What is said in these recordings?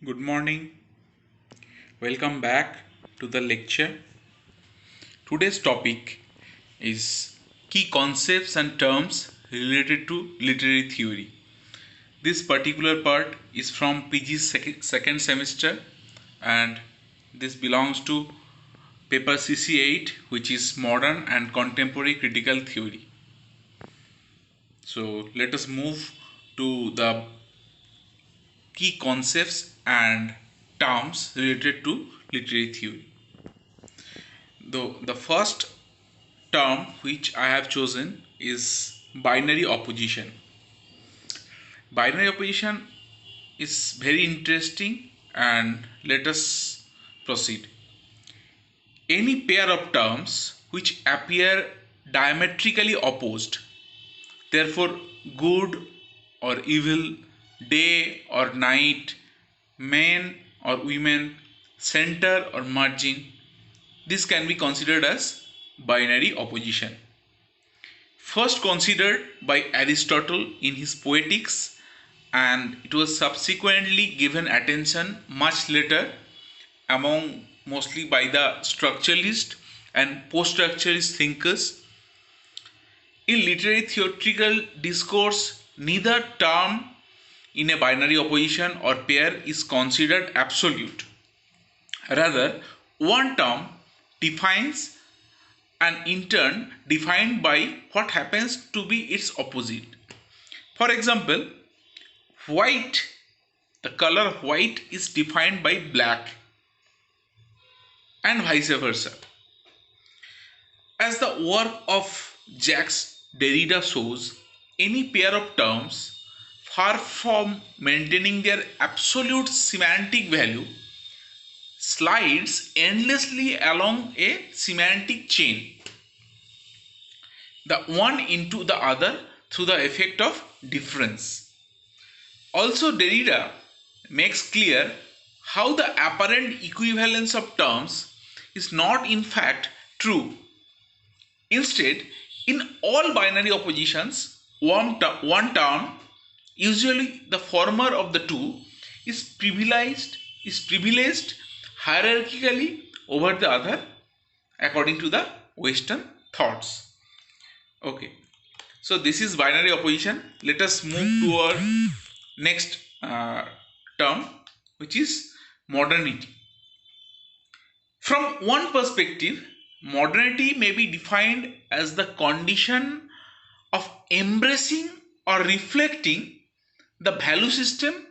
Good morning. Welcome back to the lecture. Today's topic is key concepts and terms related to literary theory. This particular part is from PG's second semester and this belongs to paper CC8, which is Modern and Contemporary Critical Theory. So let us move to the key concepts and terms related to literary theory. The first term which I have chosen is binary opposition. Binary opposition is very interesting and let us proceed. Any pair of terms which appear diametrically opposed, therefore good or evil, day or night, men or women, center or margin, this can be considered as binary opposition. First considered by Aristotle in his Poetics, and it was subsequently given attention much later among mostly by the structuralist and post-structuralist thinkers. In literary theoretical discourse, neither term in a binary opposition or pair is considered absolute. Rather, one term defines and in turn defined by what happens to be its opposite. For example, white, the color white is defined by black and vice versa. As the work of Jacques Derrida shows, any pair of terms, far from maintaining their absolute semantic value, slides endlessly along a semantic chain, the one into the other through the effect of difference. Also, Derrida makes clear how the apparent equivalence of terms is not in fact true. Instead, in all binary oppositions, one term, usually the former of the two, is privileged hierarchically over the other according to the Western thoughts. Okay, so this is binary opposition. Let us move to our next term, which is modernity. From one perspective, modernity may be defined as the condition of embracing or reflecting the value system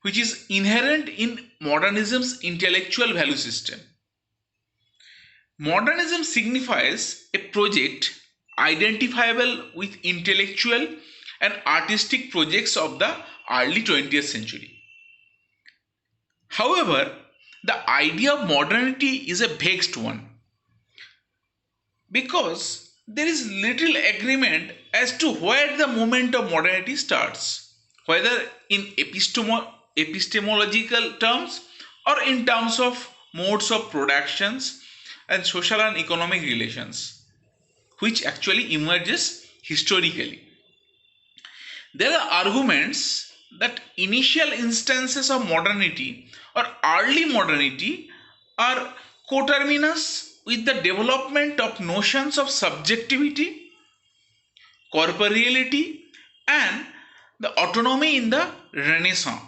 which is inherent in modernism's intellectual value system. Modernism signifies a project identifiable with intellectual and artistic projects of the early 20th century. However, the idea of modernity is a vexed one because there is little agreement as to where the movement of modernity starts, whether in epistemological terms or in terms of modes of productions and social and economic relations, which actually emerges historically. There are arguments that initial instances of modernity or early modernity are coterminous with the development of notions of subjectivity, corporeality, and the autonomy in the Renaissance,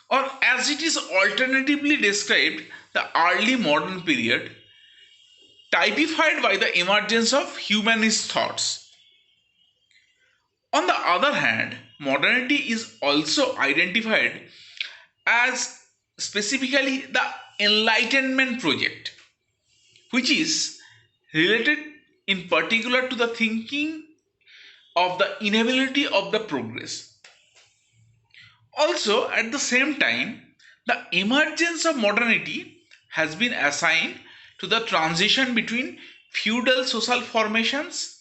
or as it is alternatively described, the early modern period, typified by the emergence of humanist thoughts. On the other hand, modernity is also identified as specifically the Enlightenment project, which is related in particular to the thinking of the inevitability of the progress. Also, at the same time, the emergence of modernity has been assigned to the transition between feudal social formations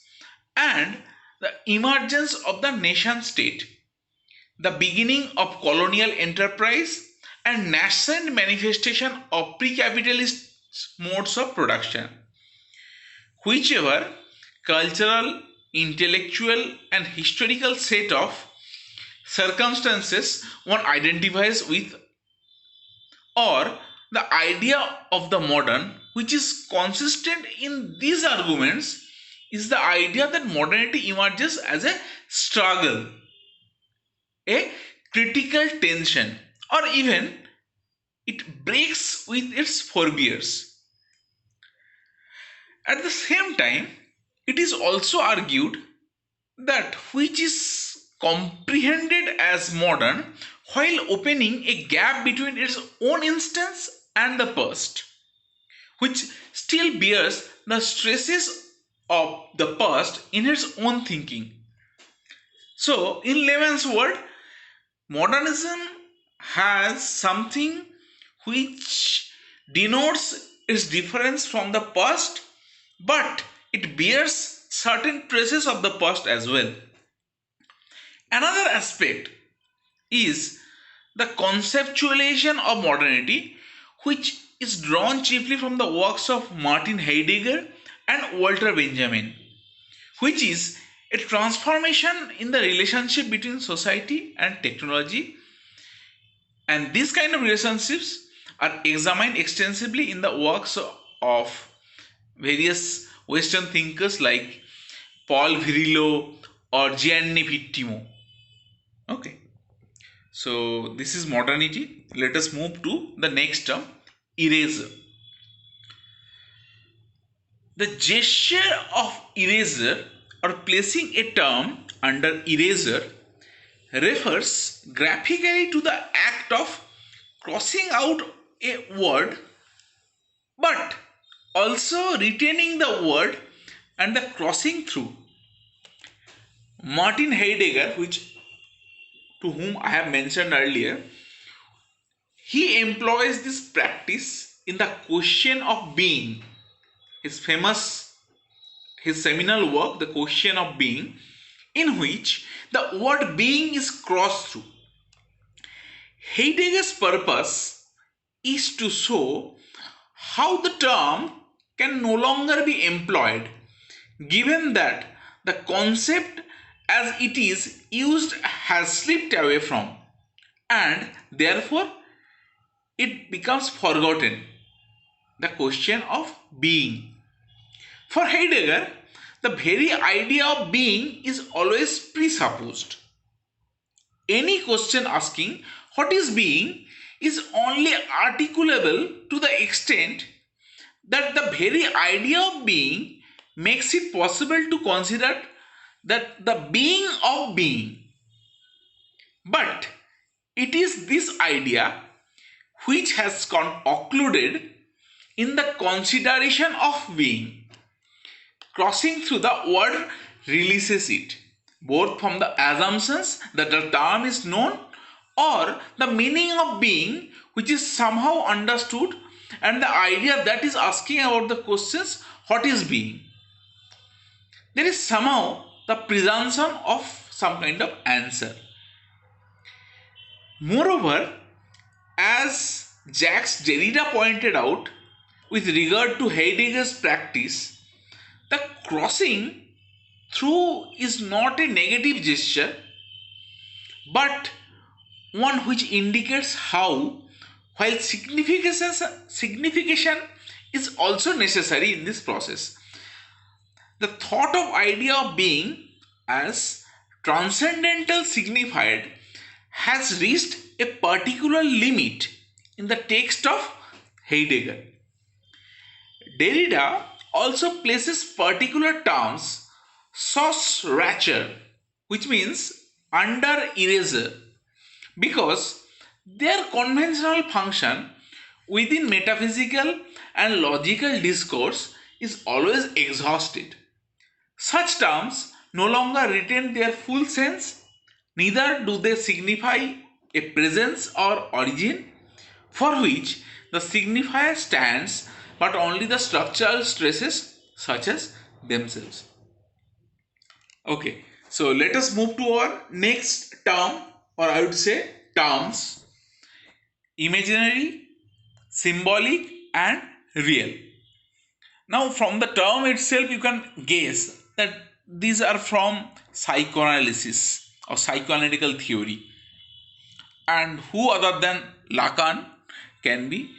and the emergence of the nation state, the beginning of colonial enterprise, and nascent manifestation of pre-capitalist modes of production. Whichever cultural, intellectual, and historical set of circumstances one identifies with or the idea of the modern, which is consistent in these arguments, is the idea that modernity emerges as a struggle, a critical tension, or even it breaks with its forebears. At the same time, it is also argued that which is comprehended as modern while opening a gap between its own instance and the past, which still bears the stresses of the past in its own thinking. So, in layman's word, modernism has something which denotes its difference from the past, but it bears certain traces of the past as well. Another aspect is the conceptualization of modernity, which is drawn chiefly from the works of Martin Heidegger and Walter Benjamin, which is a transformation in the relationship between society and technology. And these kind of relationships are examined extensively in the works of various Western thinkers like Paul Virilio or Gianni Pittimo. Okay, so this is modernity. Let us move to the next term, erasure. The gesture of erasure or placing a term under erasure refers graphically to the act of crossing out a word but also retaining the word and the crossing through. Martin Heidegger, which to whom I have mentioned earlier, he employs this practice in the question of being, his seminal work, The Question of Being, in which the word being is crossed through. Heidegger's purpose is to show how the term can no longer be employed, given that the concept as it is used has slipped away from, and therefore it becomes forgotten. The question of being. For Heidegger, the very idea of being is always presupposed. Any question asking what is being is only articulable to the extent that the very idea of being makes it possible to consider that the being of being. But it is this idea which has occluded in the consideration of being. Crossing through the word releases it, both from the assumptions that the term is known or the meaning of being which is somehow understood, and the idea that is asking about the questions what is being. There is somehow the presumption of some kind of answer. Moreover, as Jacques Derrida pointed out, with regard to Heidegger's practice, the crossing through is not a negative gesture, but one which indicates how, while signification is also necessary in this process, the thought of idea of being as transcendental signified has reached a particular limit in the text of Heidegger. Derrida also places particular terms sos rature, which means under erasure, because their conventional function within metaphysical and logical discourse is always exhausted. Such terms no longer retain their full sense, neither do they signify a presence or origin for which the signifier stands, but only the structural stresses such as themselves. Okay, so let us move to our next term, or I would say terms: imaginary, symbolic, and real. Now, from the term itself, you can guess that these are from psychoanalysis or psychoanalytical theory. And who other than Lacan can be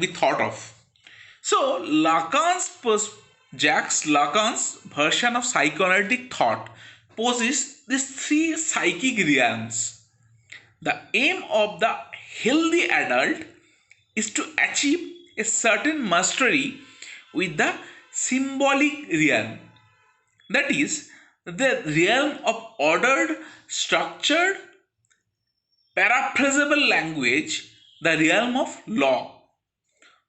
thought of. So Jacques Lacan's version of psychoanalytic thought poses these three psychic realms. The aim of the healthy adult is to achieve a certain mastery with the symbolic realm, that is, the realm of ordered, structured, paraphrasable language, the realm of law.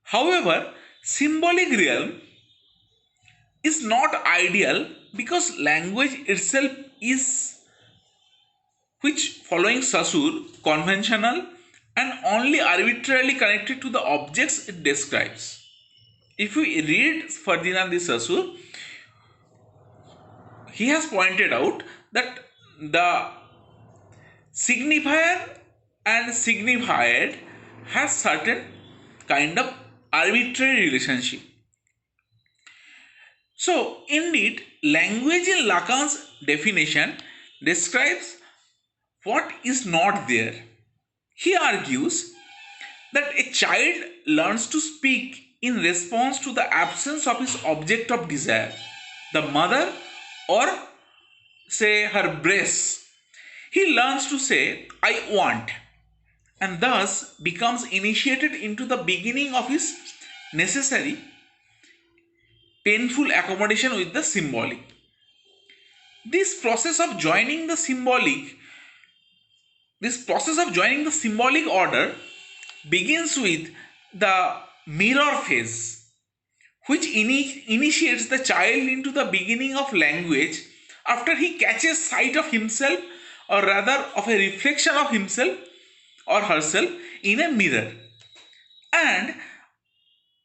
However, symbolic realm is not ideal because language itself is, which following Saussure, conventional and only arbitrarily connected to the objects it describes. If we read Ferdinand de Saussure, he has pointed out that the signifier and signified has certain kind of arbitrary relationship. So, indeed, language in Lacan's definition describes what is not there. He argues that a child learns to speak in response to the absence of his object of desire, the mother or say her breast. He learns to say, I want, and thus becomes initiated into the beginning of his necessary painful accommodation with the symbolic. This process of joining the symbolic order begins with the mirror phase, which initiates the child into the beginning of language after he catches sight of himself, or rather of a reflection of himself or herself in a mirror, and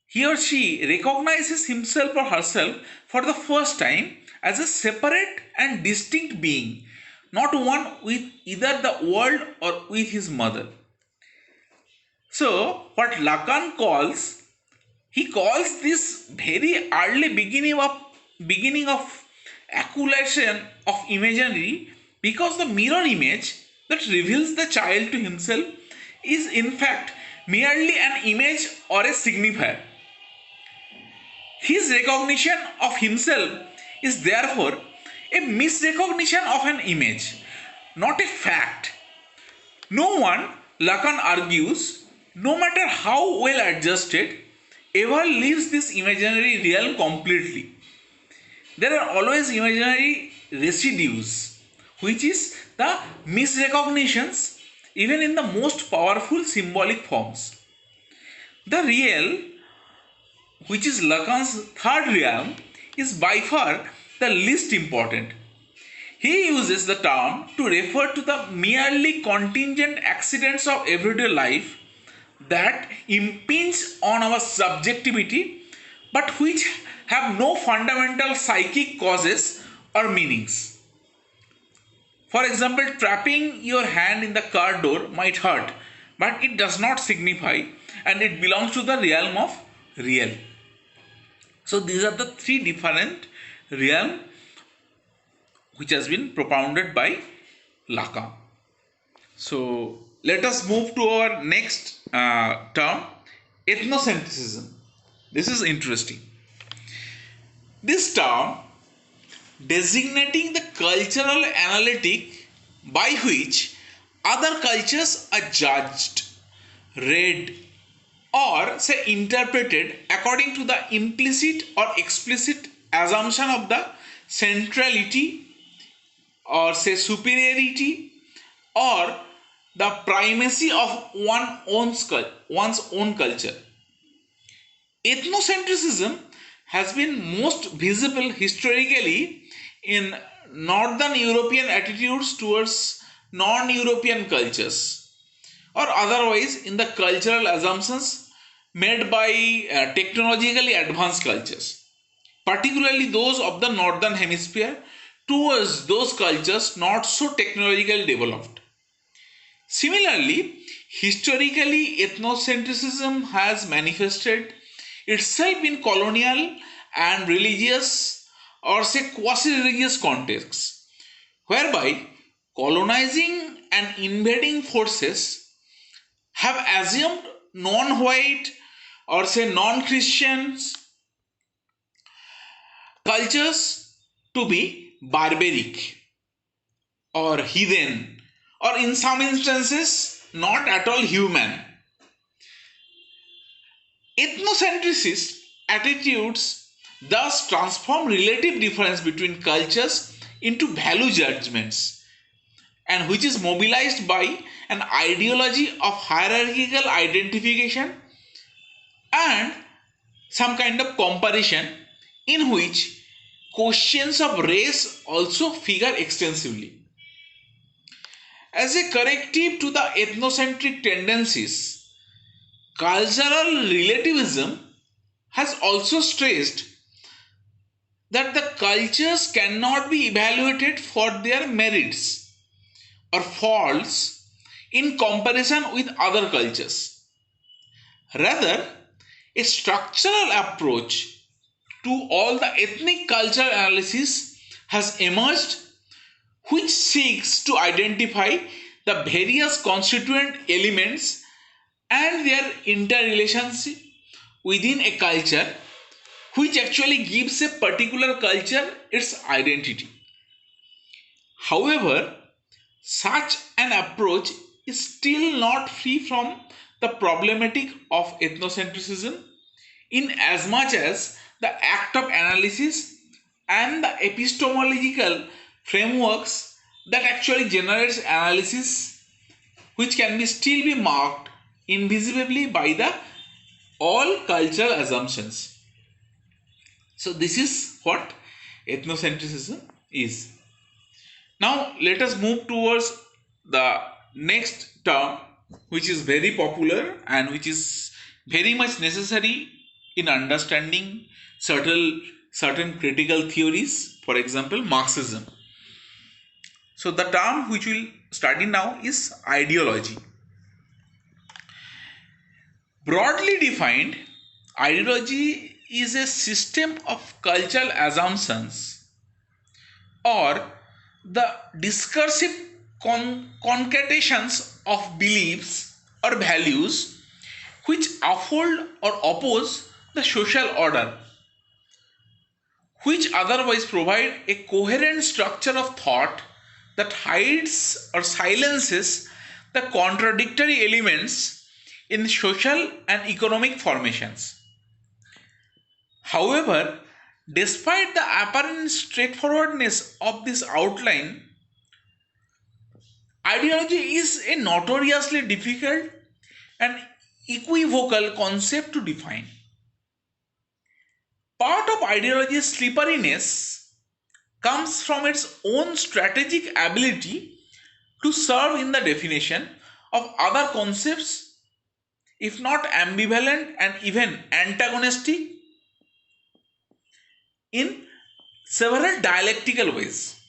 he or she recognizes himself or herself for the first time as a separate and distinct being, not one with either the world or with his mother. So, what Lacan calls, he calls this very early beginning of accumulation of imagery, because the mirror image that reveals the child to himself is in fact merely an image or a signifier. His recognition of himself is therefore a misrecognition of an image, not a fact. No one, Lacan argues, no matter how well adjusted, ever leaves this imaginary realm completely. There are always imaginary residues, which is the misrecognitions even in the most powerful symbolic forms. The real, which is Lacan's third realm, is by far the least important. He uses the term to refer to the merely contingent accidents of everyday life that impinge on our subjectivity, but which have no fundamental psychic causes or meanings. For example, trapping your hand in the car door might hurt, but it does not signify, and it belongs to the realm of real. So these are the three different realms which has been propounded by Lacan. So let us move to our next term, ethnocentrism. This is interesting. This term, designating the cultural analytic by which other cultures are judged, read, or say interpreted according to the implicit or explicit assumption of the centrality or say superiority or the primacy of one's own culture. Ethnocentrism has been most visible historically in Northern European attitudes towards non-European cultures, or otherwise in the cultural assumptions made by technologically advanced cultures, particularly those of the Northern Hemisphere, towards those cultures not so technologically developed. Similarly, historically, ethnocentrism has manifested itself in colonial and religious or say quasi-religious contexts, whereby colonizing and invading forces have assumed non-white or say non-Christians cultures to be barbaric or heathen, or in some instances not at all human. Ethnocentricist attitudes thus transform relative difference between cultures into value judgments, and which is mobilized by an ideology of hierarchical identification and some kind of comparison, in which questions of race also figure extensively. As a corrective to the ethnocentric tendencies, cultural relativism has also stressed that the cultures cannot be evaluated for their merits or faults in comparison with other cultures. Rather, a structural approach to all the ethnic cultural analysis has emerged, which seeks to identify the various constituent elements and their interrelationship within a culture, which actually gives a particular culture its identity. However, such an approach is still not free from the problematic of ethnocentrism, in as much as the act of analysis and the epistemological frameworks that actually generates analysis, which can be still be marked invisibly by the all cultural assumptions. So this is what ethnocentrism is. Now let us move towards the next term, which is very popular and which is very much necessary in understanding certain critical theories, for example Marxism. So the term which we'll study now is ideology. Broadly defined, ideology is a system of cultural assumptions or the discursive concatenations of beliefs or values which uphold or oppose the social order, which otherwise provide a coherent structure of thought that hides or silences the contradictory elements in social and economic formations. However, despite the apparent straightforwardness of this outline, ideology is a notoriously difficult and equivocal concept to define. Part of ideology's slipperiness comes from its own strategic ability to serve in the definition of other concepts, if not ambivalent and even antagonistic, in several dialectical ways.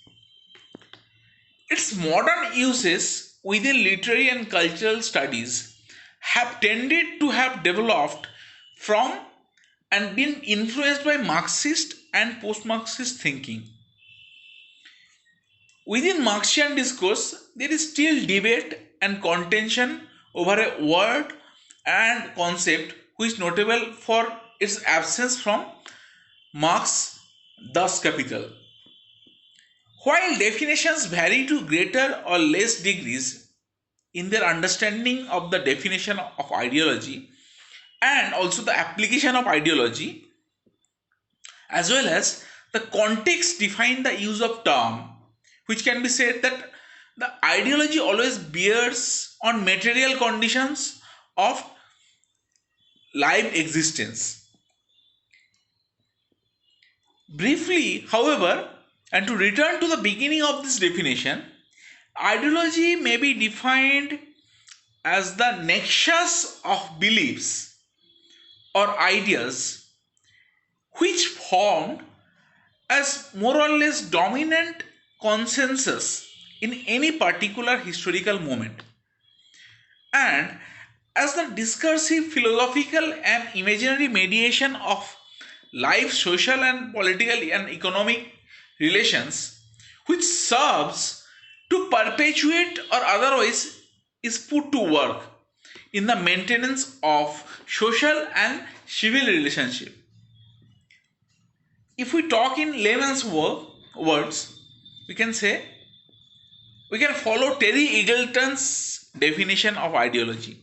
Its modern uses within literary and cultural studies have tended to have developed from and been influenced by Marxist and post-Marxist thinking. Within Marxian discourse, there is still debate and contention over a word and concept which is notable for its absence from Marx, Das Kapital. While definitions vary to greater or less degrees in their understanding of the definition of ideology and also the application of ideology, as well as the context define the use of term, which can be said that the ideology always bears on material conditions of live existence. Briefly, however, and to return to the beginning of this definition, ideology may be defined as the nexus of beliefs or ideas which formed as more or less dominant consensus in any particular historical moment, and as the discursive, philosophical and imaginary mediation of life, social and political and economic relations, which serves to perpetuate or otherwise is put to work in the maintenance of social and civil relationship. If we talk in layman's words, we can say we can follow Terry Eagleton's definition of ideology.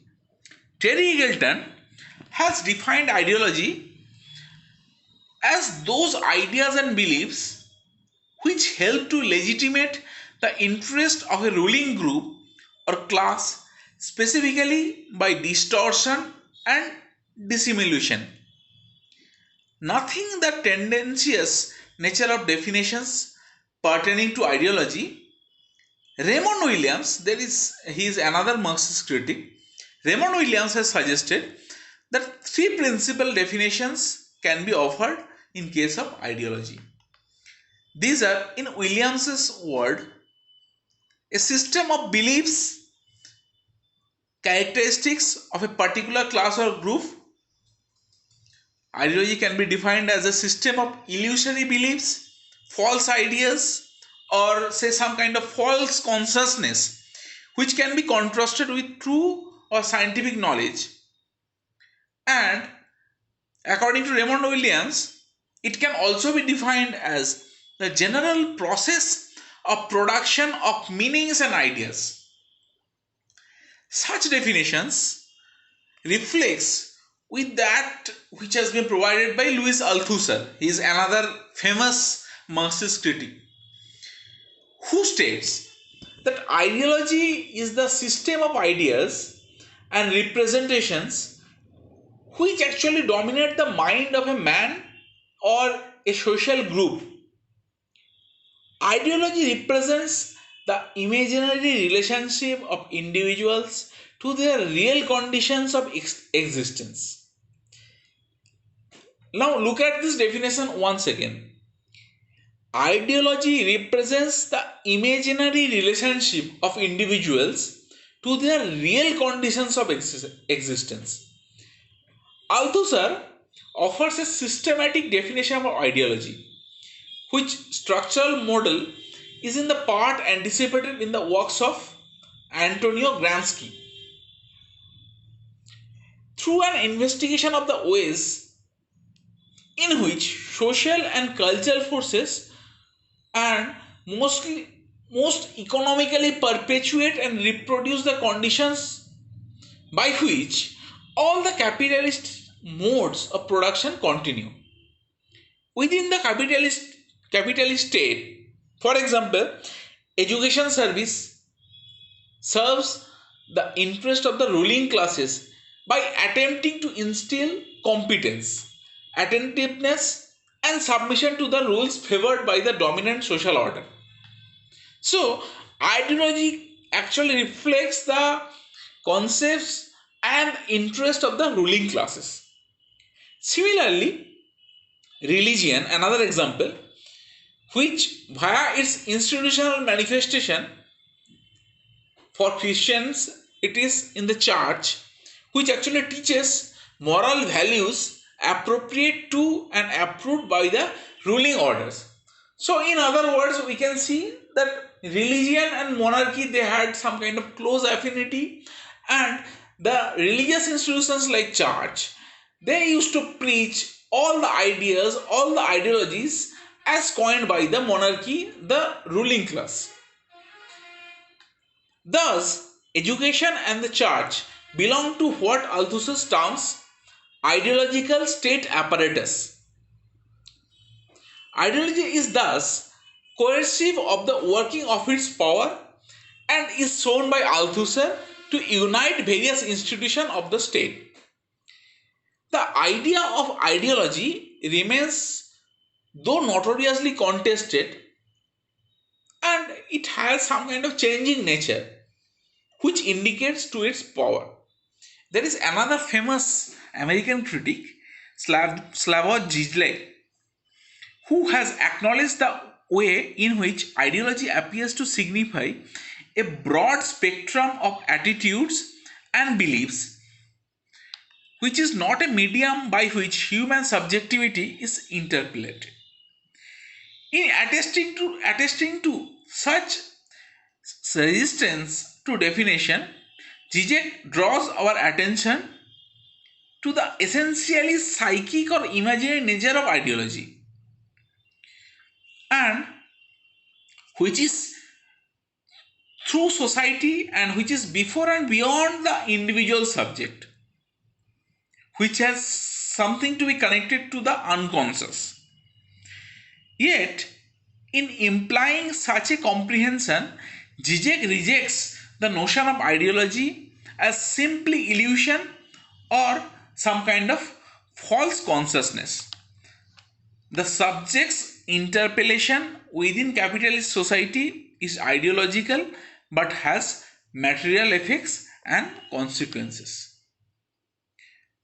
Terry Eagleton has defined ideology as those ideas and beliefs which help to legitimate the interest of a ruling group or class, specifically by distortion and dissimulation. Nothing the tendencies nature of definitions pertaining to ideology. Raymond Williams, he is another Marxist critic. Raymond Williams has suggested that three principal definitions can be offered in case of ideology. These are, in Williams's word, a system of beliefs, characteristics of a particular class or group. Ideology can be defined as a system of illusory beliefs, false ideas, or say some kind of false consciousness which can be contrasted with true or scientific knowledge. And according to Raymond Williams, it can also be defined as the general process of production of meanings and ideas. Such definitions reflects with that which has been provided by Louis Althusser. He is another famous Marxist critic, who states that ideology is the system of ideas and representations which actually dominate the mind of a man or a social group. Ideology represents the imaginary relationship of individuals to their real conditions of existence. Now look at this definition once again. Ideology represents the imaginary relationship of individuals to their real conditions of existence. Althusser offers a systematic definition of ideology, which structural model is in the part anticipated in the works of Antonio Gramsci. Through an investigation of the ways in which social and cultural forces and most economically perpetuate and reproduce the conditions by which all the capitalist modes of production continue. Within the capitalist state, for example, education service serves the interest of the ruling classes by attempting to instill competence, attentiveness, and submission to the rules favored by the dominant social order. So, ideology actually reflects the concepts and interest of the ruling classes. Similarly, religion, another example, which via its institutional manifestation, for Christians it is in the church, which actually teaches moral values appropriate to and approved by the ruling orders. So in other words, we can see that religion and monarchy, they had some kind of close affinity, and the religious institutions like church, they used to preach all the ideas, all the ideologies as coined by the monarchy, the ruling class. Thus, education and the church belong to what Althusser terms ideological state apparatus. Ideology is thus coercive of the working of its power and is shown by Althusser to unite various institutions of the state. The idea of ideology remains, though notoriously contested, and it has some kind of changing nature which indicates to its power. There is another famous American critic, Slavoj Žižek, who has acknowledged the way in which ideology appears to signify a broad spectrum of attitudes and beliefs, which is not a medium by which human subjectivity is interpolated. In attesting to such resistance to definition, Zizek draws our attention to the essentially psychic or imaginary nature of ideology, and which is through society and which is before and beyond the individual subject, which has something to be connected to the unconscious. Yet, in implying such a comprehension, Zizek rejects the notion of ideology as simply illusion or some kind of false consciousness. The subject's interpellation within capitalist society is ideological but has material effects and consequences.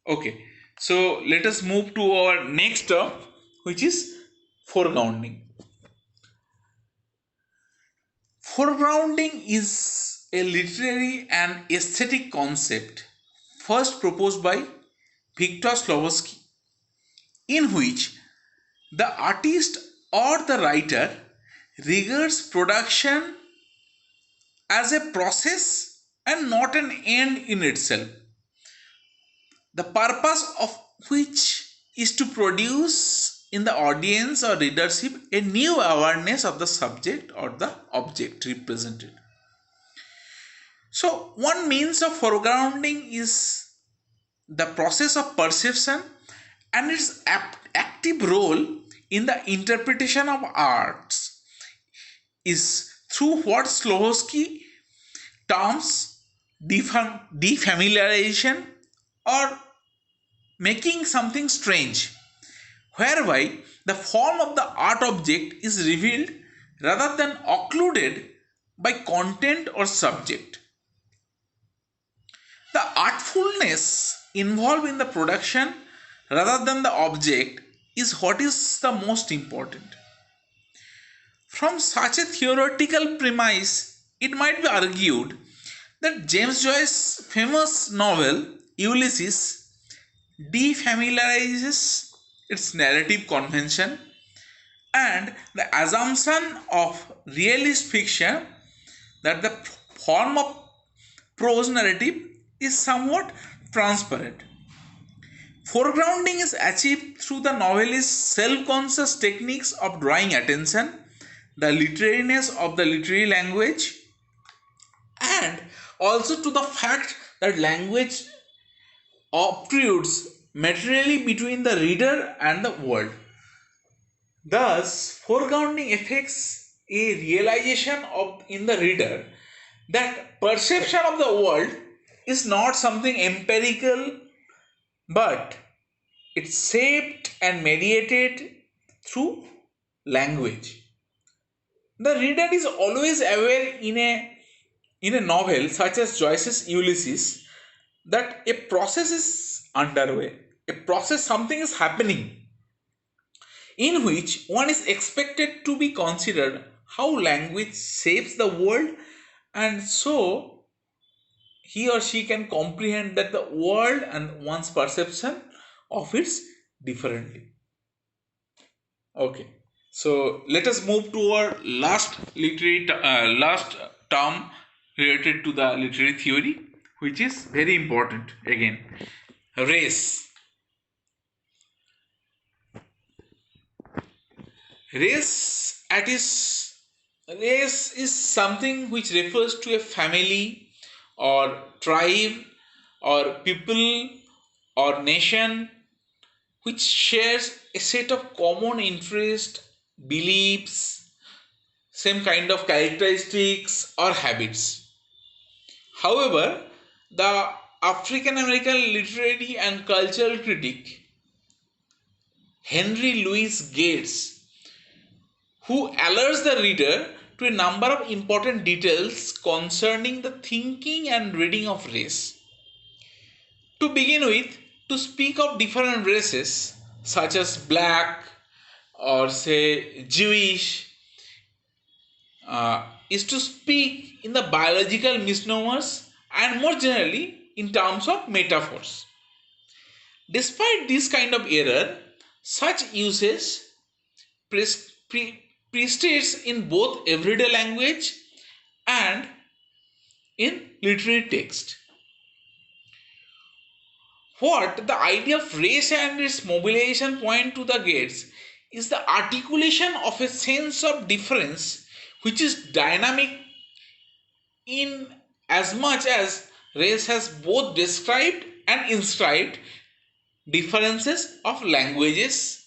Okay, so let us move to our next term, which is foregrounding. Foregrounding is a literary and aesthetic concept first proposed by Victor Slowski, in which the artist or the writer regards production as a process and not an end in itself, the purpose of which is to produce in the audience or readership a new awareness of the subject or the object represented. So, one means of foregrounding is the process of perception and its active role in the interpretation of arts is through what Slowski terms defamiliarization or making something strange, whereby the form of the art object is revealed rather than occluded by content or subject. The artfulness involved in the production rather than the object is what is the most important. From such a theoretical premise, it might be argued that James Joyce's famous novel Ulysses defamiliarizes its narrative convention, and the assumption of realist fiction that the form of prose narrative is somewhat transparent. Foregrounding is achieved through the novelist's self-conscious techniques of drawing attention, the literariness of the literary language, and also to the fact that language obtrudes materially between the reader and the world. Thus, foregrounding affects a realization of in the reader that perception of the world is not something empirical, but it's shaped and mediated through language. The reader is always aware in a novel such as Joyce's Ulysses that a process is underway, a process, something is happening, in which one is expected to be considered how language shapes the world, and so he or she can comprehend that the world and one's perception of it differently. Okay, so let us move to our last last term related to the literary theory, which is very important again, race. Race at its race is something which refers to a family or tribe or people or nation which shares a set of common interest, beliefs, same kind of characteristics or habits. However, the African American literary and cultural critic Henry Louis Gates, who alerts the reader to a number of important details concerning the thinking and reading of race. To begin with, to speak of different races such as black or say Jewish is to speak in the biological misnomers and more generally in terms of metaphors. Despite this kind of error, such usage precedes in both everyday language and in literary text. What the idea of race and its mobilization point to the gates is the articulation of a sense of difference which is dynamic in as much as race has both described and inscribed differences of languages,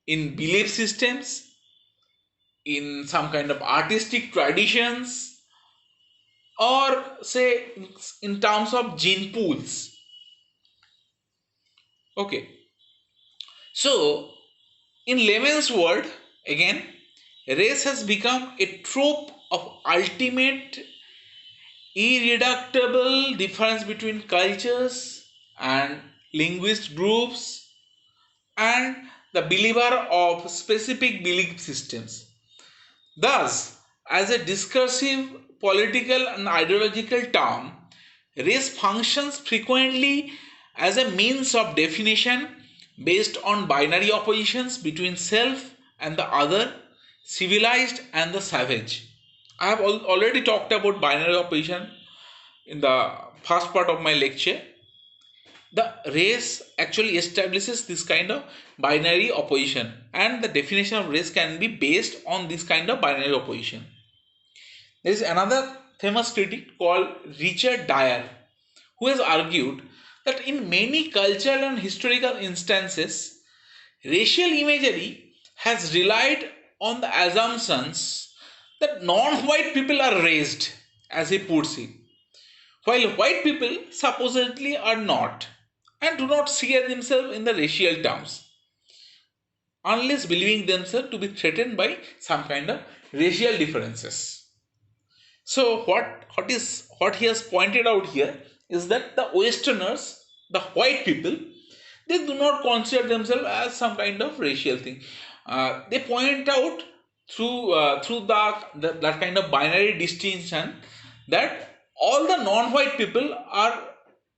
in belief systems, in some kind of artistic traditions, or say in terms of gene pools. Okay, so in layman's word, again, race has become a trope of ultimate irreducible difference between cultures and linguist groups and the believer of specific belief systems. Thus, as a discursive, political, and ideological term, race functions frequently as a means of definition based on binary oppositions between self and the other, civilized and the savage. I have already talked about binary opposition in the first part of my lecture. The race actually establishes this kind of binary opposition, and the definition of race can be based on this kind of binary opposition. There is another famous critic called Richard Dyer who has argued that in many cultural and historical instances, racial imagery has relied on the assumptions that non-white people are raised, as he puts it, while white people supposedly are not, and do not see themselves in the racial terms, unless believing themselves to be threatened by some kind of racial differences. So what he has pointed out here is that the Westerners, the white people, they do not consider themselves as some kind of racial thing. They point out through that kind of binary distinction that all the non-white people are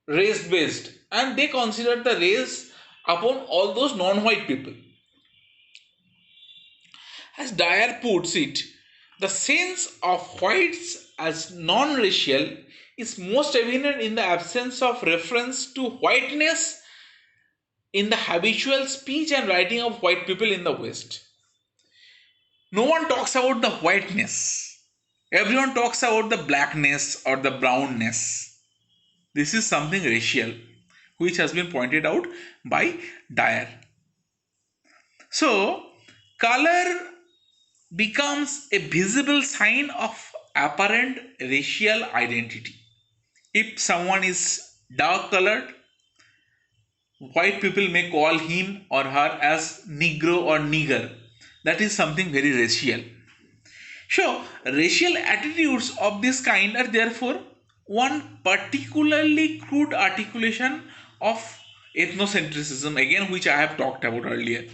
race based, and they consider the race upon all those non-white people. As Dyer puts it, the sense of whites as non-racial is most evident in the absence of reference to whiteness in the habitual speech and writing of white people in the West. No one talks about the whiteness. Everyone talks about the blackness or the brownness. This is something racial, which has been pointed out by Dyer. So, color becomes a visible sign of apparent racial identity. If someone is dark colored, white people may call him or her as Negro or nigger. That is something very racial. So, racial attitudes of this kind are therefore one particularly crude articulation of ethnocentrism, again, which I have talked about earlier.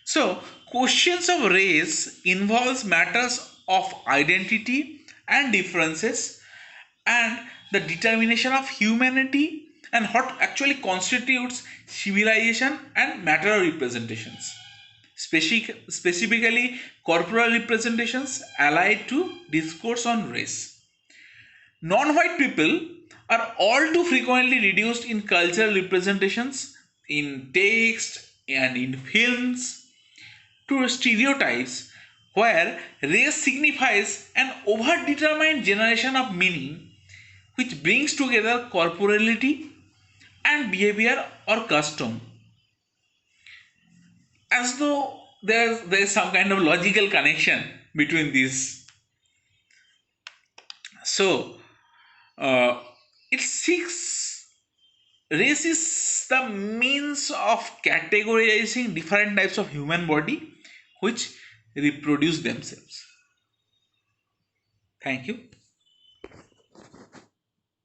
So, questions of race involves matters of identity and differences and the determination of humanity and what actually constitutes civilization and matter representations, specifically corporal representations allied to discourse on race. Non-white people are all too frequently reduced in cultural representations, in text and in films, to stereotypes where race signifies an overdetermined generation of meaning which brings together corporality and behavior or custom, as though there is some kind of logical connection between these. So it seeks race is the means of categorizing different types of human body which reproduce themselves. Thank you.